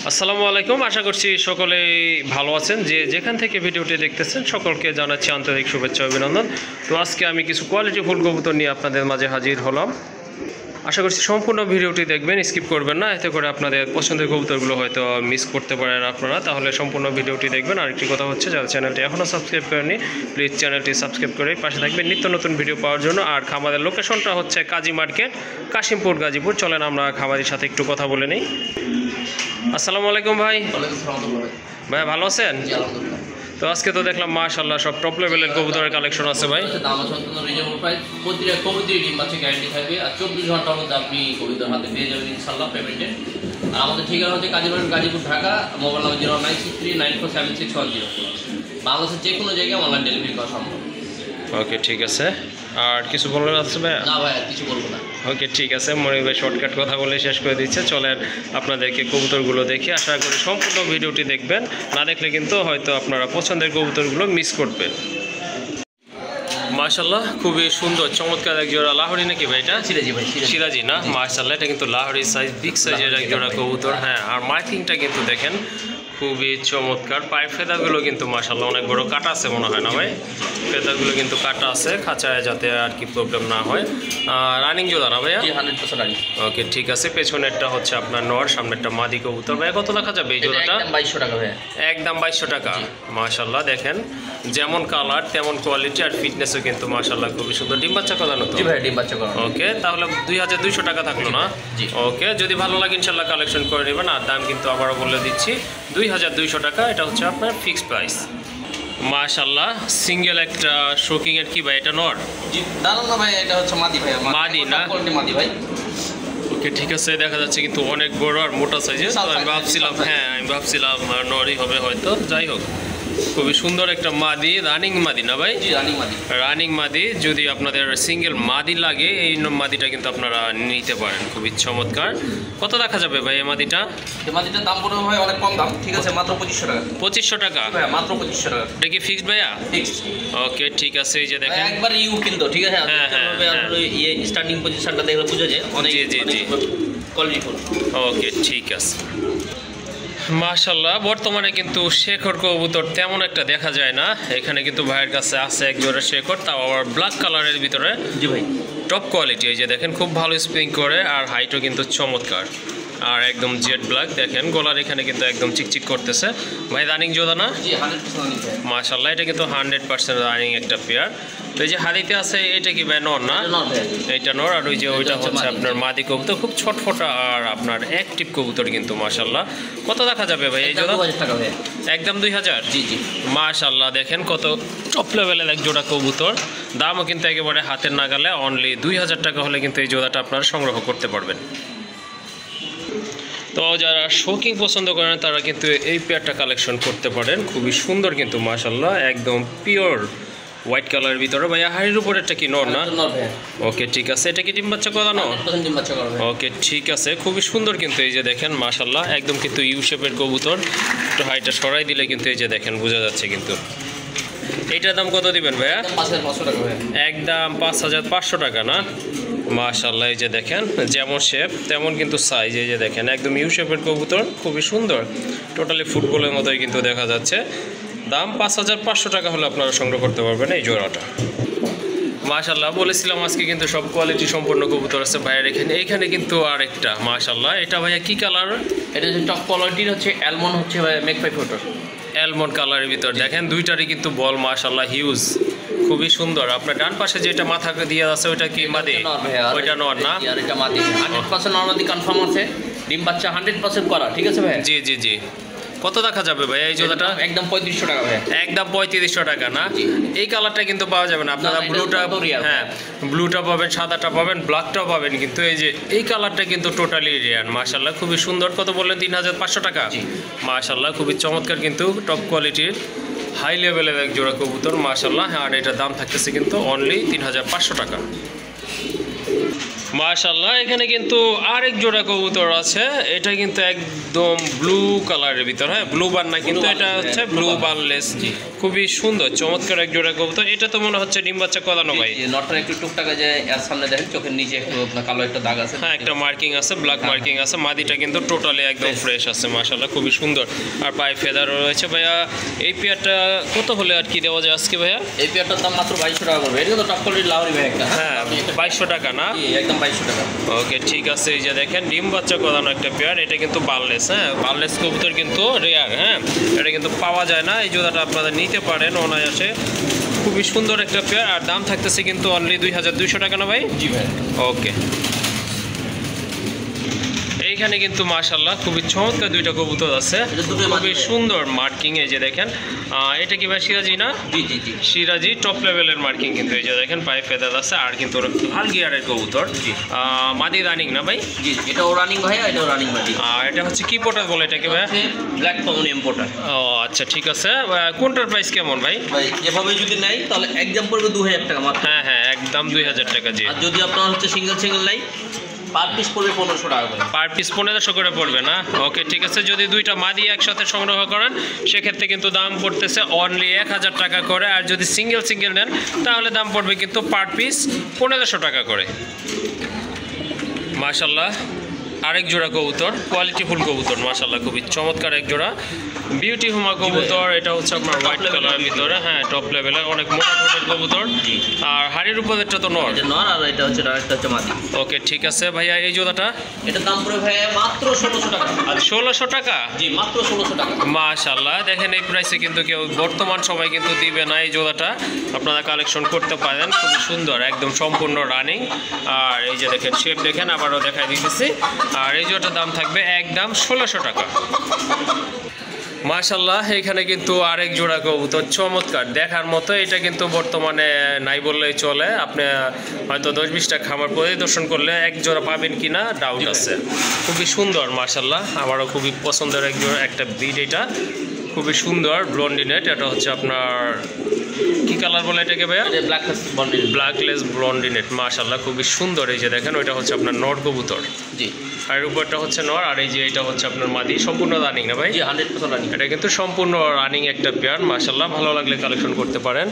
আসসালামু আলাইকুম। আশা করছি সকলেই ভালো আছেন। যেখান থেকে ভিডিওটি দেখতেছেন সকলকে জানাচ্ছি আন্তরিক শুভেচ্ছা অভিনন্দন। তো আজকে আমি কিছু কোয়ালিটি ফুল কবুতর নিয়ে আপনাদের মাঝে হাজির হলাম। আশা করছি সম্পূর্ণ ভিডিওটি দেখবেন, স্কিপ করবেন না, এতে করে আপনাদের পছন্দের কবুতরগুলো হয়তো মিস করতে পারেন আপনারা। তাহলে সম্পূর্ণ ভিডিওটি দেখবেন। আরেকটি কথা হচ্ছে, যারা চ্যানেলটি এখনও সাবস্ক্রাইব করেনি প্লিজ চ্যানেলটি সাবস্ক্রাইব করে পাশে থাকবেন নিত্য নতুন ভিডিও পাওয়ার জন্য। আর খামারের লোকেশনটা হচ্ছে কাজী মার্কেট, কাশিমপুর, গাজীপুর। চলেন আমরা খামারির সাথে একটু কথা বলে নিই। আসসালামু আলাইকুম ভাই। ভাই ভালো আছেন? তো আজকে তো দেখলাম মাশাআল্লাহ সব টপ লেভেলের কবুতরের কালেকশন আছে ভাই। দাম আছে সম্পূর্ণ রিজনেবল প্রাইস। প্রতিটা কবুতরের ডিম বাচ্চা গ্যারান্টি থাকবে আর 24 ঘন্টার মধ্যে আপনি কবুতর হাতে পেয়ে যাবেন ইনশাআল্লাহ পেমেন্টে। আর আমাদের ঠিকানা হচ্ছে গাজীপুর ঢাকা। Mobile number 0963947610। বাংলাদেশের যে কোনো জায়গায় অনলাইন ডেলিভারি করা সম্ভব। ওকে ঠিক আছে। আর কিছু বলার আছে ভাই? না ভাই কিছু বলবো না। ওকে ঠিক আছে, মনির ভাই শর্টকাট কথা বলে শেষ করে দিচ্ছে। চলেন আপনাদেরকে কবুতরগুলো দেখি। আশা করি সম্পূর্ণ ভিডিওটি দেখবেন, না দেখলে কিন্তু হয়তো আপনারা পছন্দের কবুতরগুলো মিস করবেন। মাশাআল্লাহ খুবই সুন্দর চমৎকার এক জোড়া লাহোরি নাকি ভাই? এটা সিরাজি ভাই, সিরাজি না? মাশাআল্লাহ এটা কিন্তু লাহোরি সাইজ, বিগ সাইজের এক জোড়া কবুতর। হ্যাঁ, আর মার্কিংটা কিন্তু দেখেন খুবই চমৎকার। পায়ের ফেদাগুলো কিন্তু মাশাআল্লাহ অনেক বড় কাটা আছে মনে হয় না ভাই? ফেদাগুলো কিন্তু কাটা আছে খাঁচায়, যাতে আর কি প্রবলেম না হয়। রানিং জোড়া না ভাইয়া? 100% রানিং। ওকে ঠিক আছে। পেছনেরটা হচ্ছে আপনার নর, সামনেরটা মাদি কবুতর। ভাই কত দেখা যাবে এই জোড়াটা? একদম 2200 টাকা ভাই। একদম 2200 টাকা। মাশাআল্লাহ দেখেন যেমন কালার তেমন কোয়ালিটি আর ফিটনেসও কিন্তু মাশাআল্লাহ খুবই সুন্দর। ডিম বাচ্চা করানো তো? জি ভাই ডিম বাচ্চা করানো। ওকে তাহলে 2200 টাকা থাকলো না? জি। ওকে, যদি ভালো লাগে ইনশাআল্লাহ কালেকশন করে নেবেন। আর দাম কিন্তু আবারও বলে দিচ্ছি 2200 টাকা। এটা হচ্ছে আপনার ফিক্সড প্রাইস। মাশাআল্লাহ সিঙ্গেল একটা শোকিং এর কি ভাই? এটা নর? জি দাঁড়ান না ভাই, এটা হচ্ছে মাদি ভাই। মাদি না? কোয়ালিটি মাদি ভাই। ওকে ঠিক আছে। দেখা যাচ্ছে কিন্তু অনেক বড় আর মোটা সাইজের। আমি ভাবছিলাম নরই হবে হয়তো। যাই হোক, খুবই সুন্দর একটা মাদি, রানিং মাদি না ভাই? জি রানিং মাদি। রানিং মাদি। যদি আপনাদের সিঙ্গেল মাদি লাগে এই মাদিটা কিন্তু আপনারা নিতে পারেন, খুবই চমৎকার। কত দেখা যাবে ভাই এই মাদিটা? এই মাদিটার দাম পড়বে ভাই অনেক কম দাম, ঠিক আছে মাত্র 2500 টাকা। 2500 টাকা? ভাই মাত্র 2500 টাকা। এটা কি ফিক্সড ভাইয়া? ফিক্সড। ওকে ঠিক আছে। এই যে দেখেন একবার ইউ কিন্তু ঠিক আছে। হ্যাঁ, এই স্টার্টিং পজিশনটা দেখলে বুঝা যায় অনেক কোয়ালিটি ফুল। ওকে ঠিক আছে। মাশাআল্লাহ বর্তমানে কিন্তু শেখর কবুতর তেমন একটা দেখা যায় না। এখানে কিন্তু ভাইয়ের কাছে আছে এক জোড়া শেখর, তাও আবার ব্ল্যাক কালারের ভিতরে। জি ভাই টপ কোয়ালিটি। এই যে দেখেন খুব ভালো স্প্রিং করে, আর হাইটও কিন্তু চমৎকার, আর একদম জেড ব্ল্যাক। দেখেন গলার এখানে কিন্তু একদম চিকচিক করতেছে। ভাই রানিং জোড়া না? জি 100% রানিং ভাই। মাশাআল্লাহ এটা কিন্তু 100% রানিং একটা পেয়ার। তো এই যে হাদিতে আছে এটা কি ভাই নর না? এইটা নর। আর ওই যে ওইটা হচ্ছে আপনার মাদি কবুতর, খুব ছটফটা আর আপনার অ্যাক্টিভ কবুতর কিন্তু মাশাআল্লাহ। কত দেখা যাবে ভাই এই জোড়া? 2000 টাকা ভাই। একদম 2000? জি জি মাশাআল্লাহ দেখেন কত টপ লেভেলের এক জোড়া কবুতর। দামও কিন্তু একেবারে হাতের নাগালে, অনলি 2000 টাকা হলে কিন্তু এই জোড়াটা আপনারা সংগ্রহ করতে পারবেন। তো যারা শৌকিং পছন্দ করেন তারা কিন্তু এই পেয়ারটা কালেকশন করতে পারেন। খুবই সুন্দর কিন্তু মাশাআল্লাহ, একদম পিওর হোয়াইট কালারের ভিতরে। ভাইয়া হাড়ির উপরেরটা কি নর না? ওকে ঠিক আছে। এটা কি ডিম বাচ্চা করানো? ডিম বাচ্চা করানো। ওকে ঠিক আছে, খুবই সুন্দর কিন্তু। এই যে দেখেন মাশাআল্লাহ একদম কিন্তু ইউ শেপের কবুতর। একটু হাইটটা সরাই দিলে কিন্তু এই যে দেখেন বোঝা যাচ্ছে কিন্তু। এইটার দাম কত দিবেন ভাইয়া? 5500 টাকা ভাই। একদম 5500 টাকা না? মাশাআল্লাহ এই যে দেখেন যেমন শেপ তেমন কিন্তু সাইজ। এই যে দেখেন একদম ইউ শেপের কবুতর, খুবই সুন্দর, টোটালি ফুটবলের মতোই কিন্তু দেখা যাচ্ছে। দাম 5500 টাকা হলে আপনারা সংগ্রহ করতে পারবেন এই জোড়াটা। মাশাআল্লাহ বলেছিলাম আজকে কিন্তু সব কোয়ালিটি সম্পন্ন কবুতর আছে ভাইয়ের এখানে। এইখানে কিন্তু আরেকটা মাশাআল্লাহ। এটা ভাইয়া কি কালার? এটা হচ্ছে টপ কোয়ালিটির, হচ্ছে অ্যালমন্ড, হচ্ছে ভাই মেকপাই ফটো অ্যালমন্ড কালারের ভিতর। দেখেন দুইটারই কিন্তু বল মাশাআল্লাহ হিউজ, খুবই সুন্দর। আপনার ডান পাশে যেটা মাথা দিয়ে আছে ওইটা কি মাদি? ওইটা নর না? আর এটা মাদি। 100% নরমাদি কনফার্ম আছে। ডিম বাচ্চা 100% করা, ঠিক আছে ভাই? জি জি জি। কত দেখা যাবে ভাই এই জোড়াটা? একদম 3500 টাকা ভাই। একদম 3500 টাকা না? এই কালারটা কিন্তু পাওয়া যাবে না আপনারা। ব্লুটা, হ্যাঁ ব্লুটা পাবেন, সাদাটা পাবেন, ব্ল্যাকটাও পাবেন, কিন্তু এই যে এই কালারটা কিন্তু টোটালি রেয়ার। মাশাআল্লাহ খুবই সুন্দর। কত বললেন? 3500 টাকা? মাশাআল্লাহ খুবই চমৎকার কিন্তু টপ কোয়ালিটির হাই লেভেলের এক জোড়া কবুতর মাশাআল্লাহ। আর এটার দাম থাকতেছে কিন্তু অনলি 3500 টাকা। মাশাআল্লাহ, এখানে কিন্তু আরেক জোড়া কবুতর আছে। এটা কিন্তু একদম ব্লু কালারের ভিতর, হ্যাঁ ব্লু বার না, কিন্তু এটা হচ্ছে ব্লু বারলেস। খুবই সুন্দর চমৎকার এক জোড়া কবুতর। এটা তো মনে হচ্ছে ডিম বাচ্চা করানো ভাই। নটটা একটু টুকটাকা যে এর সামনে দেখেন চোখের নিচে একটু আপনার কালো একটা দাগ আছে, হ্যাঁ একটা মার্কিং আছে, ব্ল্যাক মার্কিং আছে। মাদিটা কিন্তু টোটালি একদম ফ্রেশ আছে মাশাআল্লাহ, খুবই সুন্দর। আর পায়ে ফেদারও রয়েছে। ভাইয়া এই পেয়ারটা কত হলে আর কি দেওয়া যায় আজকে ভাইয়া? এই পেয়ারটার দাম মাত্র 2200 টাকা করবে। এটা তো টপ কোয়ালিটির লাহোরি ভাই একটা। হ্যাঁ 2200 টাকা না? একদম 2200 টাকা। ওকে ঠিক আছে। এই যে দেখেন ডিম বাচ্চা করানো একটা পেয়ার। এটা কিন্তু বারলেস, হ্যাঁ বারলেস কবুতর কিন্তু রেয়ার, হ্যাঁ এটা কিন্তু পাওয়া যায় না। এই জোড়াটা আপনারা নিতে পারেন অনায়াসে। খুবই সুন্দর একটা পেয়ার। আর দাম থাকতেছে কিন্তু অনলি 2200 টাকা না ভাই? জি ভাই। ওকে, এইখানে কিন্তু মাশাআল্লাহ খুবই চমৎকার দুইটা কবুতর আছে, খুবই সুন্দর মার্কিং। এই যে দেখেন এটা কি ভাই সিরাজি না? জি জি জি সিরাজি টপ লেভেলের মার্কিং কিন্তু। এই যে দেখেন পায়ে ফেদার আছে। আর কিন্তু লাল গিয়ারের কবুতর, মাদি রানিং না ভাই? জি এটাও রানিং ভাইয়া, এটাও রানিং মাদি। আর এটা হচ্ছে কি পোটার বলে এটাকে ভাই? Black common importer. ও আচ্ছা ঠিক আছে। কোনটার প্রাইস কেমন ভাই? ভাই এভাবে যদি নেই তাহলে একদম পড়বে 2000 টাকা মাত্র। হ্যাঁ হ্যাঁ একদম 2000 টাকা। জি আর যদি আপনার হচ্ছে সিঙ্গেল নাই পার পিস পড়বে 1500 টাকা করে। পার পিস 1500 করে পড়বে না? ওকে ঠিক আছে। যদি দুইটা মাদি একসাথে সংগ্রহ করেন সেক্ষেত্রে কিন্তু দাম পড়তেছে অনলি 1000 টাকা করে। আর যদি সিঙ্গেল নেন তাহলে দাম পড়বে কিন্তু পার পিস 1500 টাকা করে। মাশাআল্লাহ আরেক জোড়া কবুতর, কোয়ালিটি ফুল কবুতর মাশাআল্লাহ, খুবই চমৎকার এক জোড়া বিউটি হুমা কবুতর। এটা হচ্ছে আপনার হোয়াইট কালারের ভিতরে, হ্যাঁ টপ লেভেলের, অনেক মোটা ঠোঁটের কবুতর। আর হাড়ির উপরেরটা তো নর, এটা নর আর এটা হচ্ছে ডাইরেক্ট হচ্ছে মাদি। ওকে ঠিক আছে ভাইয়া। এই জোড়াটা এটার দাম পড়বে ভাইয়া মাত্র 1600 টাকা। আর 1600 টাকা? জি মাত্র 1600 টাকা। মাশাআল্লাহ দেখেন এই প্রাইসে কিন্তু কেউ বর্তমান সময় কিন্তু দিবে না। এই জোড়াটা আপনারা কালেকশন করতে পারেন, খুবই সুন্দর একদম সম্পূর্ণ রানিং। আর এই যে দেখেন শেপ দেখেন, আবারও দেখাই দিতেছি। আর এই জোড়াটার দাম থাকবে একদম 1600 টাকা। মাশাআল্লাহ এখানে কিন্তু আরেক জোড়া কবুতর চমৎকার দেখার মতো। এটা কিন্তু বর্তমানে নাই বললেই চলে। আপনি হয়তো 10-20টা খামার পরিদর্শন করলে এক জোড়া পাবেন কিনা ডাউট আছে। খুবই সুন্দর মাশাআল্লাহ, আমারও খুবই পছন্দের এক জোড়া একটা ব্রিড। এটা খুবই সুন্দর ব্লন্ডিনেট। এটা হচ্ছে আপনার কি কালার বলে এটাকে ভাইয়া? এটা ব্ল্যাকলেস বন্ডিল। ব্ল্যাকলেস ব্লন্ডিনেট মাশাআল্লাহ খুবই সুন্দর। এই যে দেখেন ওইটা হচ্ছে আপনার নর কবুতর। জি আর উপরটা হচ্ছে নর। আর এই যে এটা হচ্ছে আপনার মাদি। সম্পূর্ণ রানিং না ভাই? জি 100% রানিং। এটা কিন্তু সম্পূর্ণ রানিং একটা পেয়ার মাশাআল্লাহ, ভালো লাগলে কালেকশন করতে পারেন।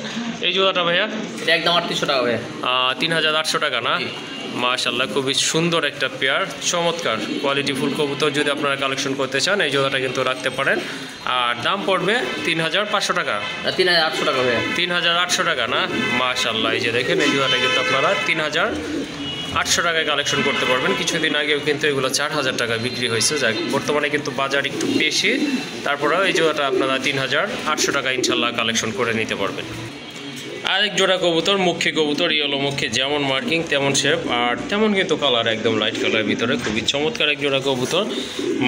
এই জোড়াটা ভাইয়া এটা একদম 3800 টাকা ভাইয়া। 3800 টাকা না? মাশাআল্লাহ খুবই সুন্দর একটা পেয়ার, চমৎকার কোয়ালিটি ফুল কবুতর। যদি আপনারা কালেকশন করতে চান এই জোড়াটা কিন্তু রাখতে পারেন। আর দাম পড়বে 3500 টাকা। 3800 টাকা ভাইয়া। 3800 টাকা না? মাশাআল্লাহ এই যে দেখেন এই জোড়াটা কিন্তু আপনারা 3800 টাকায় কালেকশন করতে পারবেন। কিছুদিন আগেও কিন্তু এগুলো 4000 টাকায় বিক্রি হয়েছে। যাক বর্তমানে কিন্তু বাজার একটু বেশি, তারপরেও এই জোড়াটা আপনারা 3800 টাকা ইনশাল্লাহ কালেকশন করে নিতে পারবেন। আরেক জোড়া কবুতর, মুখী কবুতর, ইয়েলো মুখী, যেমন মার্কিং তেমন শেপ আর তেমন কিন্তু কালার, একদম লাইট কালারের ভিতরে। খুবই চমৎকার এক জোড়া কবুতর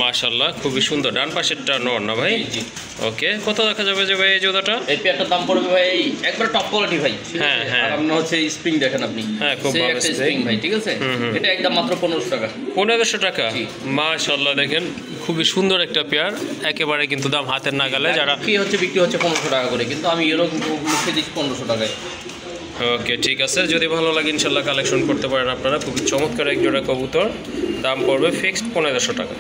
মাশাআল্লাহ, খুবই সুন্দর। ডান পাশেরটা নর না ভাই? জি ওকে, কত দেখা যাবে যে ভাই এই জোড়াটা? এই পেয়ারটার দাম পড়বে ভাই একবার টপ কোয়ালিটি ভাই। হ্যাঁ হ্যাঁ। আর আপনার হচ্ছে স্প্রিং দেখেন আপনি। হ্যাঁ খুব সেই ভালো একটা স্প্রিং ভাই, ঠিক আছে? এটা একদম মাত্র 1500 টাকা। 1500 টাকা? মাশাআল্লাহ দেখেন খুবই সুন্দর একটা পেয়ার, একেবারে কিন্তু দাম হাতের নাগালে। যারা কি হচ্ছে বিক্রি হচ্ছে 1500 টাকা করে, কিন্তু আমি এরকম মুখে দিচ্ছি 1500 টাকায়। ওকে ঠিক আছে, যদি ভালো লাগে ইনশাল্লাহ কালেকশন করতে পারেন আপনারা। খুবই চমৎকার এক জোড়া কবুতর, দাম পড়বে ফিক্সড 1500 টাকা।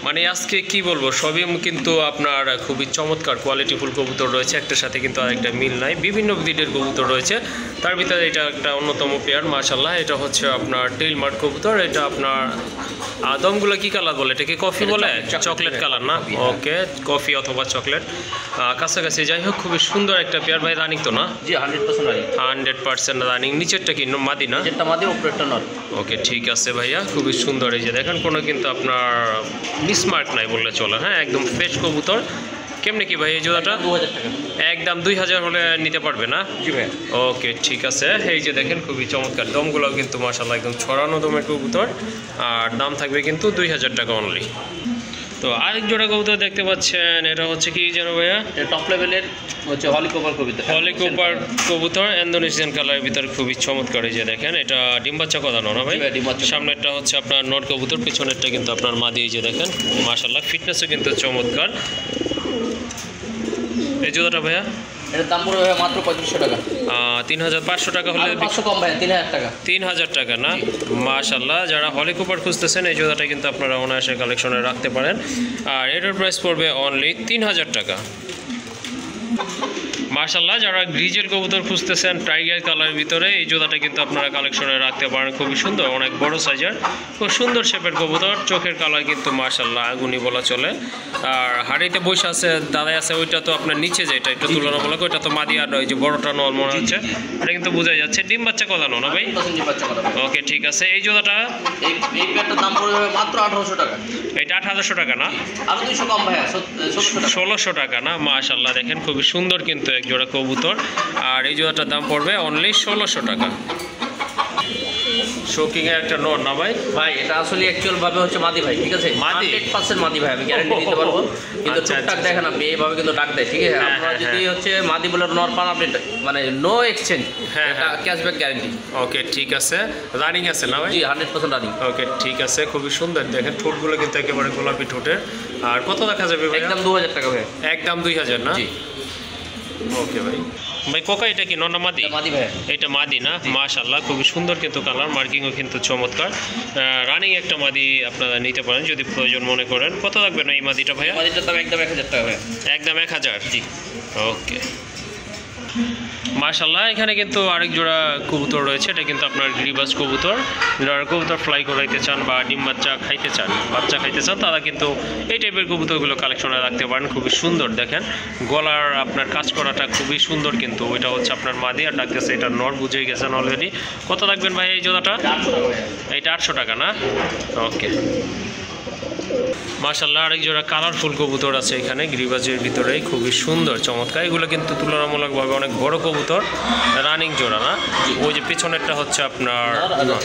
মানে আজকে কি বলবো, সবই কিন্তু আপনার খুবই চমৎকার কোয়ালিটি ফুল কবুতর রয়েছে, একটার সাথে কিন্তু আরেকটা মিল নাই। বিভিন্ন ব্রিডের কবুতর রয়েছে, তার ভিতরে এটা একটা অন্যতম পেয়ার মাশাআল্লাহ। এটা হচ্ছে আপনার টেইল মার্ক কবুতর। এটা আপনার দমগুলো কি কালার বলে এটাকে? কফি বলে? চকলেট কালার না? ওকে, কফি অথবা চকলেট কাছাকাছি। যাই হোক খুবই সুন্দর একটা পেয়ার ভাই। রানিং তো না? জি 100% রানিং। 100% রানিং। নিচেরটা কি মাদি না? যেটা মাদি, উপরেরটা নর। ওকে ঠিক আছে ভাইয়া, খুবই সুন্দর। এই যে দেখেন কোনো কিন্তু আপনার মিসমার্ক নাই বললে চলে। হ্যাঁ একদম ফ্রেশ কবুতর। কেমনে কি ভাই এই জোড়াটা? 2000 টাকা। একদম 2000 হলে নিতে পারবে না? জি ভাই। ওকে ঠিক আছে। এই যে দেখেন খুবই চমৎকার, দমগুলো কিন্তু মাশাআল্লাহ একদম ছড়ানো দমের কবুতর। আর দাম থাকবে কিন্তু 2000 টাকা অনলি। তো আরেক জোড়া কবুতর দেখতে পাচ্ছেন, এটা হচ্ছে কি যেন ভাইয়া? এটা টপ লেভেলের হচ্ছে হলিকপার কবুতর। হলিকপার কবুতর, ইন্দোনেশিয়ান কালারের ভিতরে, খুবই চমৎকার। এই যে দেখেন এটা ডিম বাচ্চা করানো না ভাই? সামনেরটা হচ্ছে আপনার নর কবুতর, পিছনেরটা কিন্তু আপনার মাদি। এই যে দেখেন মাশাআল্লাহ ফিটনেসও কিন্তু চমৎকার। এই জোড়াটা ভাইয়া এটার দাম পড়বে ভাই মাত্র 3500 টাকা। 3500 টাকা হলে 500 কম ভাই, 3000 টাকা। 3000 টাকা না? মাশাআল্লাহ, যারা হলি কুপার খুঁজতেছেন এই জোড়াটা কিন্তু আপনারা অনায়াসে কালেকশনে রাখতে পারেন। আর এটার প্রাইস পড়বে অনলি 3000 টাকা। মাশাআল্লাহ, যারা গ্রিজেল কবুতর খুঁজতেছেন টাইগার কালারের ভিতরে এই জোড়াটা কিন্তু আপনারা কালেকশনে রাখতে পারেন। খুবই সুন্দর, অনেক বড় সাইজের, খুব সুন্দর শেপের কবুতর। চোখের কালার কিন্তু মাশাআল্লাহ আগুনি বলা চলে। আর হাড়িতে বসে আছে, দাঁড়ায় আছে, ওইটা তো আপনার নিচে যেটা একটু তুলনামূলক, ওইটা তো মাদি। আর ওই যে বড়টা নল মনে হচ্ছে, এটা কিন্তু বোঝা যাচ্ছে। ডিম বাচ্চা কলানো না ভাই? ওকে, ঠিক আছে। এই জোড়াটা এই প্যাডটার দাম পড়বে মাত্র 1800 টাকা। এটা 1800 টাকা না? আরো 200 কম ভাই, 1600 টাকা না? মাশাআল্লাহ, দেখেন খুবই সুন্দর কিন্তু এক জোড়া কবুতর। আর এই জোড়াটার দাম পড়বে অনলি 1600 টাকা। শোকিং এর একটা নর না ভাই? ভাই এটা আসলে অ্যাকচুয়াল ভাবে হচ্ছে মাদি ভাই, ঠিক আছে? মাদি? 100% মাদি ভাই, আমি গ্যারান্টি দিতে পারবো। কিন্তু আচ্ছা, টুকটাক আচ্ছা। দেখেন আপনি এইভাবে কিন্তু ডাক দেয়, ঠিক আছে? হ্যাঁ, আপনারা হ্যাঁ, যদি হচ্ছে মাদি বলে নর পান, আপনি মানে নো এক্সচেঞ্জ, হ্যাঁ, এটা ক্যাশব্যাক গ্যারান্টি। ওকে, ঠিক আছে। রানিং আছে না ভাই? জি 100% রানিং। ওকে, ঠিক আছে। খুবই সুন্দর, দেখেন ঠোঁটগুলো কিন্তু একেবারে গোলাপি ঠোঁটের। আর কত দেখা যাবে ভাই? একদম 2000 টাকা ভাই। একদম 2000 না? জি। ওকে ভাই। ভাই কোকা এটা কি নর না মাদি? এটা মাদি ভাই। এটা মাদি না? মাশাআল্লাহ, খুবই সুন্দর কিন্তু কালার, মার্কিংও কিন্তু চমৎকার। রানিং একটা মাদি আপনারা নিতে পারেন যদি প্রয়োজন মনে করেন। কত লাগবে না এই মাদিটা ভাইয়া? মাদিটার দাম একদম 1000 টাকা ভাই। একদম 1000? জি। ওকে, মাশাআল্লাহ। এখানে কিন্তু আরেক জোড়া কবুতর রয়েছে, এটা কিন্তু আপনার গিরিবাজ কবুতর। যারা কবুতর ফ্লাই করাইতে চান বা ডিম বাচ্চা খাইতে চান, বাচ্চা খাইতে চান, তারা কিন্তু এই টাইপের কবুতরগুলো কালেকশনে রাখতে পারেন। খুবই সুন্দর, দেখেন গলার আপনার কাজ করাটা খুবই সুন্দর কিন্তু। ওইটা হচ্ছে আপনার মাদি, আর ডাকতেছে এটা নর, বুঝেই গেছেন অলরেডি। কত লাগবেন ভাই এই জোড়াটা? 800 টাকা ভাই। এইটা 800 টাকা না? ওকে, মাশাআল্লাহ। আরেক জোড়া কালারফুল কবুতর আছে এখানে গিরিবাজের ভিতরে, খুবই সুন্দর চমৎকার। এগুলো কিন্তু তুলনামূলকভাবে অনেক বড় কবুতর, রানিং জোড়া না? ওই যে পিছনেরটা হচ্ছে আপনার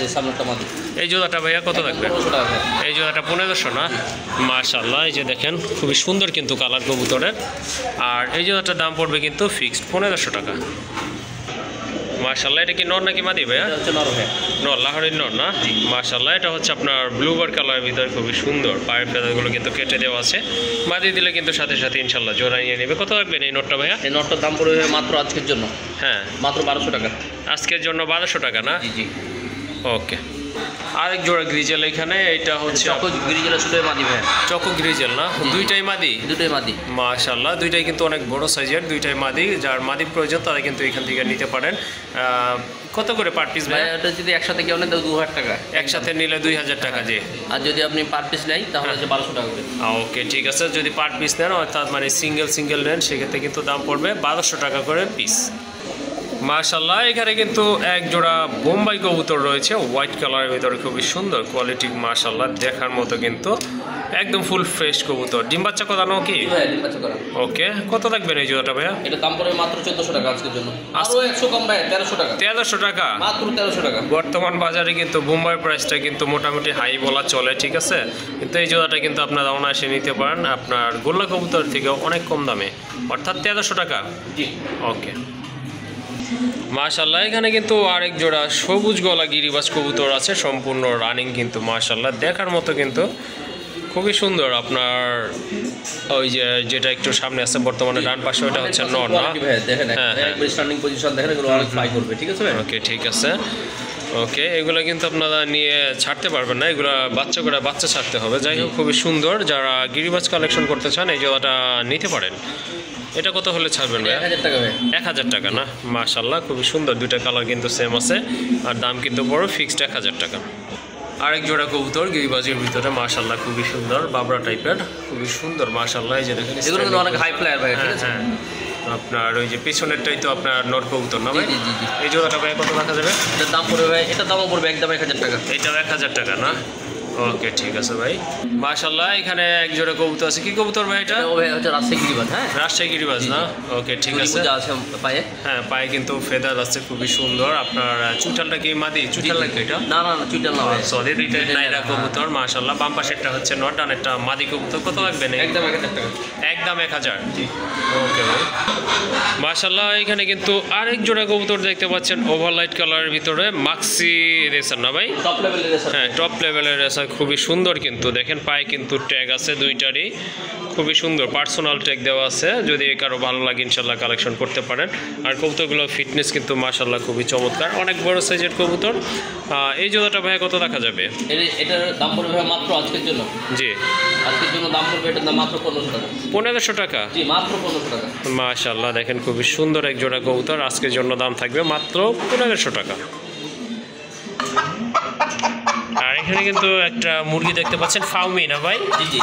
এই সামনেরটা মাদি। এই জোড়াটা ভাইয়া কত লাগবে? 1500 টাকা ভাই। এই জোড়াটা 1500 না? মাশাআল্লাহ, এই যে দেখেন খুবই সুন্দর কিন্তু কালার কবুতরের। আর এই জোড়াটার দাম পড়বে কিন্তু ফিক্সড 1500 টাকা। মাশাআল্লাহ, এটা কি নর নাকি মাদি ভাইয়া? এটা হচ্ছে নর ভাই। নর, লাহোরের নর না? মাশাআল্লাহ, এটা হচ্ছে আপনার ব্লুবার কালারের ভিতরে, খুবই সুন্দর। পায়ের ফেদারগুলো কিন্তু কেটে দেওয়া আছে। মাদি দিলে কিন্তু সাথে সাথে ইনশাল্লাহ জোড়া নিয়ে নেবে। কত রাখবেন এই নটটা ভাইয়া? এই নটটার দাম পড়বে মাত্র আজকের জন্য, হ্যাঁ, মাত্র 1200 টাকা। আজকের জন্য 1200 টাকা না? জি জি। ওকে, আরেক জোড়া গ্রিজেল এখানে, এটা হচ্ছে চকো গ্রিজেলা শুধু মাদি ভাই। চকো গ্রিজেল না? দুইটাই মাদি? দুটোই মাদি। মাশাআল্লাহ, দুইটাই কিন্তু অনেক বড় সাইজের, দুইটাই মাদি। যার মাদি প্রয়োজন তারা কিন্তু এখান থেকে নিতে পারেন। কত করে পার পিস ভাই? এটা যদি একসাথে কেউ নেয় তাহলে 2000 টাকা। একসাথে নিলে 2000 টাকা যে। আর যদি আপনি পার পিস নেয় তাহলে হচ্ছে 1200 টাকা করে। ওকে, ঠিক আছে। যদি পার পিস নেন, অর্থাৎ মানে সিঙ্গেল নেন, সেক্ষেত্রে কিন্তু দাম পড়বে 1200 টাকা করে পিস। মাশাআল্লাহ, এখানে কিন্তু এক জোড়া বোম্বাই কবুতর রয়েছে হোয়াইট কালারের ভিতরে, খুবই সুন্দর কোয়ালিটি। মাশাআল্লাহ, দেখার মতো কিন্তু একদম ফুল ফ্রেশ কবুতর। ডিম বাচ্চা করানো কি? হ্যাঁ, ডিম বাচ্চা করা। ওকে, কত লাগবেন এই জোড়াটা ভাইয়া? এটা দাম পড়বে মাত্র 1400 টাকা আজকের জন্য। আরো 100 কম ভাই, 1300 টাকা। 1300 টাকা? মাত্র 1300 টাকা। বর্তমান বাজারে কিন্তু বোম্বাই প্রাইসটা কিন্তু মোটামুটি হাই বলা চলে, ঠিক আছে? কিন্তু এই জোড়াটা কিন্তু আপনারা অনায়াসে নিতে পারেন আপনার গোল্লা কবুতর থেকে অনেক কম দামে, অর্থাৎ 1300 টাকা। জি। ওকে, মাশাআল্লাহ, এখানে কিন্তু আরেক জোড়া সবুজ গলা গিরিবাজ কবুতর আছে, সম্পূর্ণ রানিং কিন্তু। মাশাআল্লাহ, দেখার মতো কিন্তু খুবই সুন্দর। আপনার ওই যে যেটা একটু সামনে আছে বর্তমানে ডান পাশে, ওটা হচ্ছে নর না? দেখেন হ্যাঁ, হ্যাঁ। একবার স্ট্যান্ডিং পজিশন দেখেন, এগুলো অনেক ফ্লাই করবে, ঠিক আছে ভাই? ওকে, ঠিক আছে। ওকে, এগুলো কিন্তু আপনারা নিয়ে ছাড়তে পারবেন না, এগুলো বাচ্চা করে বাচ্চা ছাড়তে হবে। যাই হোক, খুবই সুন্দর। যারা গিরিবাজ কালেকশন করতে চান এই জোড়াটা নিতে পারেন। এটা কত হলে ছাড়বেন ভাই? 1000 টাকা ভাই। 1000 টাকা না? মাশাআল্লাহ, খুবই সুন্দর। দুইটা কালার কিন্তু সেম আছে, আর দাম কিন্তু বড় ফিক্সড 1000 টাকা। আরেক জোড়া কবুতর গিরিবাজের ভিতরে, মাশাআল্লাহ, খুবই সুন্দর, বাবরা টাইপের, খুবই সুন্দর। মাশাআল্লাহ, এই যে দেখেন এগুলো কিন্তু অনেক হাই ফ্লায়ার ভাই, ঠিক আছে? হ্যাঁ, আপনার ওই যে পিছনেরটাই তো আপনার নর কবুতর না ভাই? জি জি জি। এই জোড়াটা ভাই কত রাখা যাবে? এটার দাম পড়বে ভাই, এটার দামও পড়বে একদম 1000 টাকা। এটাও 1000 টাকা না? ওকে, ঠিক আছে ভাই। মাশাআল্লাহ, এখানে এক জোড়া কবুতর আছে। কি কবুতর ভাই এটা? ও ভাই হচ্ছে রাজশাহী গিরিবাজ। হ্যাঁ, রাজশাহী গিরিবাজ না? ওকে, ঠিক আছে। পূজা আছে পায়ে। হ্যাঁ, পায়ে কিন্তু ফেদার আছে, খুবই সুন্দর। আপনার চুটালটা কি মাদি? চুটাল নাকি এটা? না না না, চুইটাল না ভাই। সরি, দুইটা নাইরা কবুতর। মাশাআল্লাহ, বাম পাশেরটা হচ্ছে নর, ডানেরটা মাদি কবুতর। কত লাগবে না? একদম 1000 টাকা। একদম 1000? ওকে ভাই। মাশাআল্লাহ, এখানে কিন্তু আরেক জোড়া কবুতর দেখতে পাচ্ছেন ওভারলাইট কালারের ভিতরে, মাক্সি রেসার না ভাই? টপ লেভেলের রেসার। হ্যাঁ, টপ লেভেলের রেসার খুবই সুন্দর কিন্তু দেখেন পায়ে কিন্তু ট্যাগ আছে দুইটারই, খুবই সুন্দর পার্সোনাল ট্যাগ দেওয়া আছে। যদি কারো ভালো লাগে ইনশাল্লাহ কালেকশন করতে পারেন। আর কবুতরগুলো ফিটনেস কিন্তু মাশাল্লাহ খুবই চমৎকার, অনেক বড় সাইজের কবুতর। এই জোড়াটা ভাইয়া কত রাখা যাবে? এটার দাম পড়বে মাত্র আজকের জন্য। জি, আজকের জন্য দাম পড়বে এটার দাম মাত্র 1500 টাকা। 1500 টাকা? জি, মাত্র 1500 টাকা। মাশাল্লাহ দেখেন খুবই সুন্দর এক জোড়া কবুতর, আজকের জন্য দাম থাকবে মাত্র 1500 টাকা। আর এখানে কিন্তু একটা মুরগি দেখতে পাচ্ছেন, ফাউমি না ভাই? জি জি,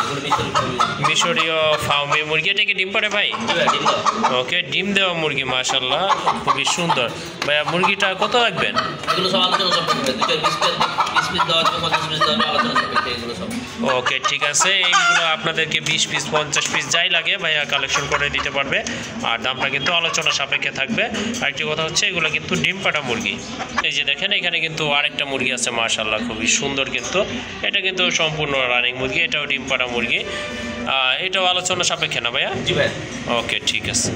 মিশরীয় ফাউমি মুরগি। এটা কি ডিম পারে ভাই? ওকে, ডিম দেওয়া মুরগি মাশাল্লাহ খুবই সুন্দর। ভাইয়া মুরগিটা কত রাখবেন? এগুলো সব আলোচনা সাপেক্ষে, 20 পিস দেওয়া হবে, 50 পিস দেওয়া হবে, আলোচনা সাপেক্ষে এগুলো সব। ওকে ঠিক আছে, এইগুলো আপনাদেরকে 20 পিস 50 পিস যাই লাগে ভাইয়া কালেকশন করে দিতে পারবে। আর দামটা কিন্তু আলোচনা সাপেক্ষে থাকবে। আরেকটি কথা হচ্ছে এগুলো কিন্তু ডিম পাড়া মুরগি। এই যে দেখেন এখানে কিন্তু আরেকটা মুরগি আছে মাশাল্লাহ খুবই সুন্দর কিন্তু, এটা কিন্তু সম্পূর্ণ রানিং মুরগি, এটাও ডিম পাড়া মুরগি। এটাও আলোচনা সাপেক্ষে না ভাইয়া? জি ভাই। ওকে ঠিক আছে।